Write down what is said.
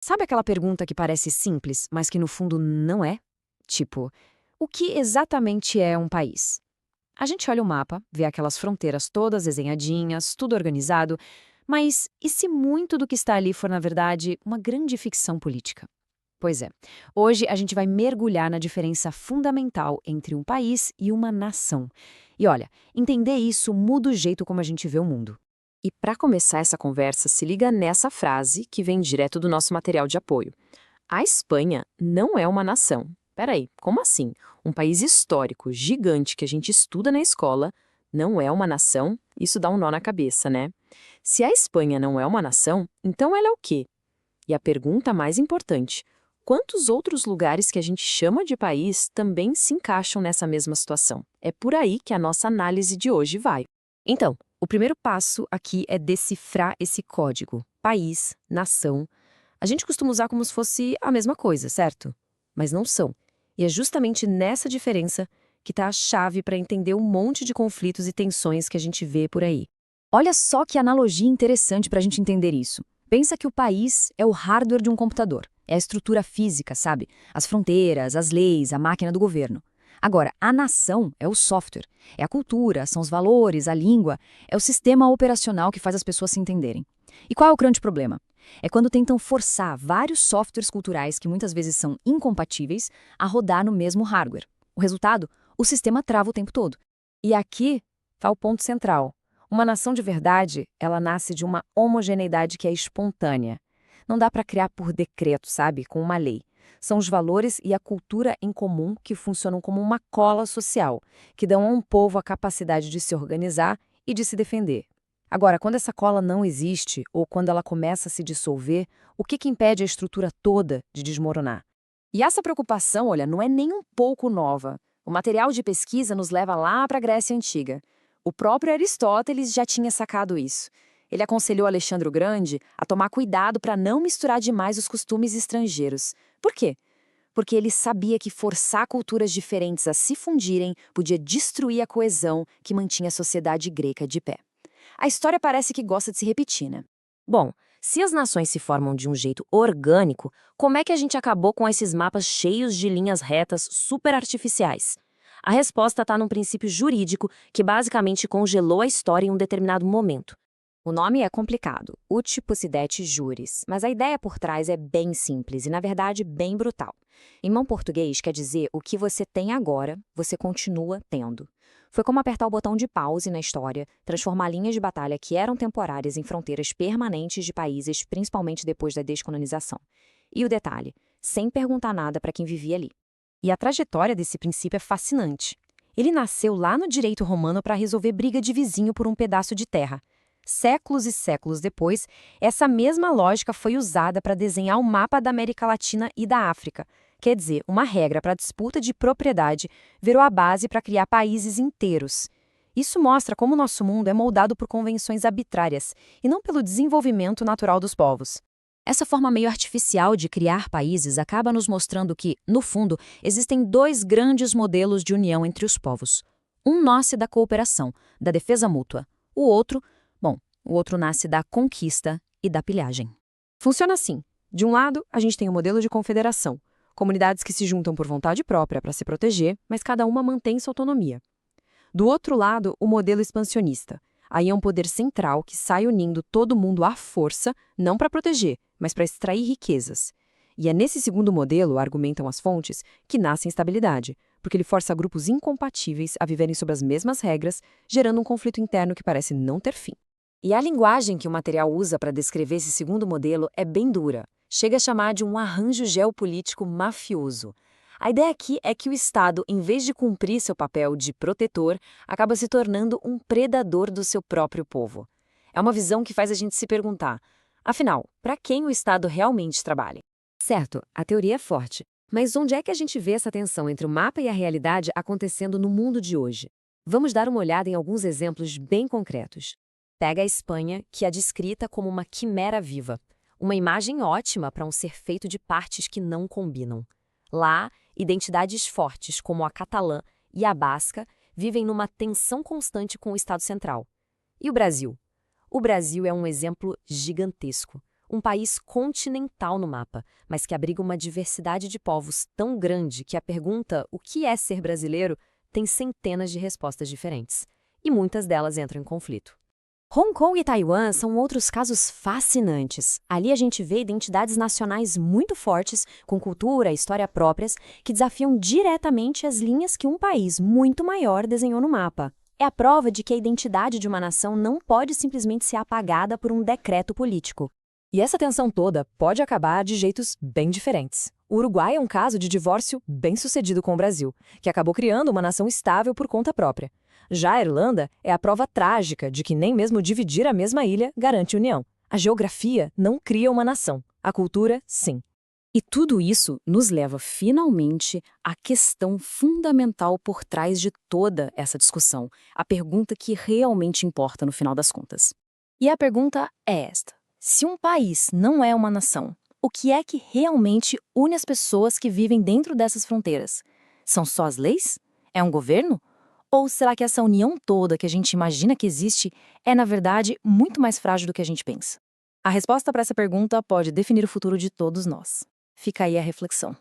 Sabe aquela pergunta que parece simples, mas que no fundo não é? Tipo, o que exatamente é um país? A gente olha o mapa, vê aquelas fronteiras todas desenhadinhas, tudo organizado, mas e se muito do que está ali for, na verdade, uma grande ficção política? Pois é, hoje a gente vai mergulhar na diferença fundamental entre um país e uma nação. E olha, entender isso muda o jeito como a gente vê o mundo. E para começar essa conversa, se liga nessa frase que vem direto do nosso material de apoio. A Espanha não é uma nação. Peraí, como assim? Um país histórico, gigante, que a gente estuda na escola, não é uma nação? Isso dá um nó na cabeça, né? Se a Espanha não é uma nação, então ela é o quê? E a pergunta mais importante: quantos outros lugares que a gente chama de país também se encaixam nessa mesma situação? É por aí que a nossa análise de hoje vai. Então, o primeiro passo aqui é decifrar esse código. País, nação. A gente costuma usar como se fosse a mesma coisa, certo? Mas não são. E é justamente nessa diferença que está a chave para entender um monte de conflitos e tensões que a gente vê por aí. Olha só que analogia interessante para a gente entender isso. Pensa que o país é o hardware de um computador. É a estrutura física, sabe? As fronteiras, as leis, a máquina do governo. Agora, a nação é o software. É a cultura, são os valores, a língua. É o sistema operacional que faz as pessoas se entenderem. E qual é o grande problema? É quando tentam forçar vários softwares culturais que muitas vezes são incompatíveis a rodar no mesmo hardware. O resultado? O sistema trava o tempo todo. E aqui está o ponto central. Uma nação de verdade, ela nasce de uma homogeneidade que é espontânea. Não dá para criar por decreto, sabe? Com uma lei. São os valores e a cultura em comum que funcionam como uma cola social, que dão a um povo a capacidade de se organizar e de se defender. Agora, quando essa cola não existe, ou quando ela começa a se dissolver, o que impede a estrutura toda de desmoronar? E essa preocupação, olha, não é nem um pouco nova. O material de pesquisa nos leva lá para a Grécia Antiga. O próprio Aristóteles já tinha sacado isso. Ele aconselhou Alexandre o Grande a tomar cuidado para não misturar demais os costumes estrangeiros. Por quê? Porque ele sabia que forçar culturas diferentes a se fundirem podia destruir a coesão que mantinha a sociedade grega de pé. A história parece que gosta de se repetir, né? Bom, se as nações se formam de um jeito orgânico, como é que a gente acabou com esses mapas cheios de linhas retas super artificiais? A resposta está num princípio jurídico que basicamente congelou a história em um determinado momento. O nome é complicado, ut possidetis juris, mas a ideia por trás é bem simples e, na verdade, bem brutal. Em bom português, quer dizer o que você tem agora, você continua tendo. Foi como apertar o botão de pause na história, transformar linhas de batalha que eram temporárias em fronteiras permanentes de países, principalmente depois da descolonização. E o detalhe, sem perguntar nada para quem vivia ali. E a trajetória desse princípio é fascinante. Ele nasceu lá no direito romano para resolver briga de vizinho por um pedaço de terra. Séculos e séculos depois, essa mesma lógica foi usada para desenhar o mapa da América Latina e da África. Quer dizer, uma regra para disputa de propriedade virou a base para criar países inteiros. Isso mostra como o nosso mundo é moldado por convenções arbitrárias e não pelo desenvolvimento natural dos povos. Essa forma meio artificial de criar países acaba nos mostrando que, no fundo, existem dois grandes modelos de união entre os povos. Um nasce da cooperação, da defesa mútua. O outro nasce da conquista e da pilhagem. Funciona assim. De um lado, a gente tem o modelo de confederação, comunidades que se juntam por vontade própria para se proteger, mas cada uma mantém sua autonomia. Do outro lado, o modelo expansionista. Aí é um poder central que sai unindo todo mundo à força, não para proteger, mas para extrair riquezas. E é nesse segundo modelo, argumentam as fontes, que nasce a instabilidade, porque ele força grupos incompatíveis a viverem sob as mesmas regras, gerando um conflito interno que parece não ter fim. E a linguagem que o material usa para descrever esse segundo modelo é bem dura. Chega a chamar de um arranjo geopolítico mafioso. A ideia aqui é que o Estado, em vez de cumprir seu papel de protetor, acaba se tornando um predador do seu próprio povo. É uma visão que faz a gente se perguntar, afinal, para quem o Estado realmente trabalha? Certo, a teoria é forte, mas onde é que a gente vê essa tensão entre o mapa e a realidade acontecendo no mundo de hoje? Vamos dar uma olhada em alguns exemplos bem concretos. Pega a Espanha, que é descrita como uma quimera viva, uma imagem ótima para um ser feito de partes que não combinam. Lá, identidades fortes como a catalã e a basca vivem numa tensão constante com o Estado central. E o Brasil? O Brasil é um exemplo gigantesco. Um país continental no mapa, mas que abriga uma diversidade de povos tão grande que a pergunta "o que é ser brasileiro?" tem centenas de respostas diferentes. E muitas delas entram em conflito. Hong Kong e Taiwan são outros casos fascinantes. Ali a gente vê identidades nacionais muito fortes, com cultura e história próprias, que desafiam diretamente as linhas que um país muito maior desenhou no mapa. É a prova de que a identidade de uma nação não pode simplesmente ser apagada por um decreto político. E essa tensão toda pode acabar de jeitos bem diferentes. O Uruguai é um caso de divórcio bem-sucedido com o Brasil, que acabou criando uma nação estável por conta própria. Já a Irlanda é a prova trágica de que nem mesmo dividir a mesma ilha garante união. A geografia não cria uma nação, a cultura, sim. E tudo isso nos leva finalmente à questão fundamental por trás de toda essa discussão, a pergunta que realmente importa no final das contas. E a pergunta é esta: se um país não é uma nação, o que é que realmente une as pessoas que vivem dentro dessas fronteiras? São só as leis? É um governo? Ou será que essa união toda que a gente imagina que existe é, na verdade, muito mais frágil do que a gente pensa? A resposta para essa pergunta pode definir o futuro de todos nós. Fica aí a reflexão.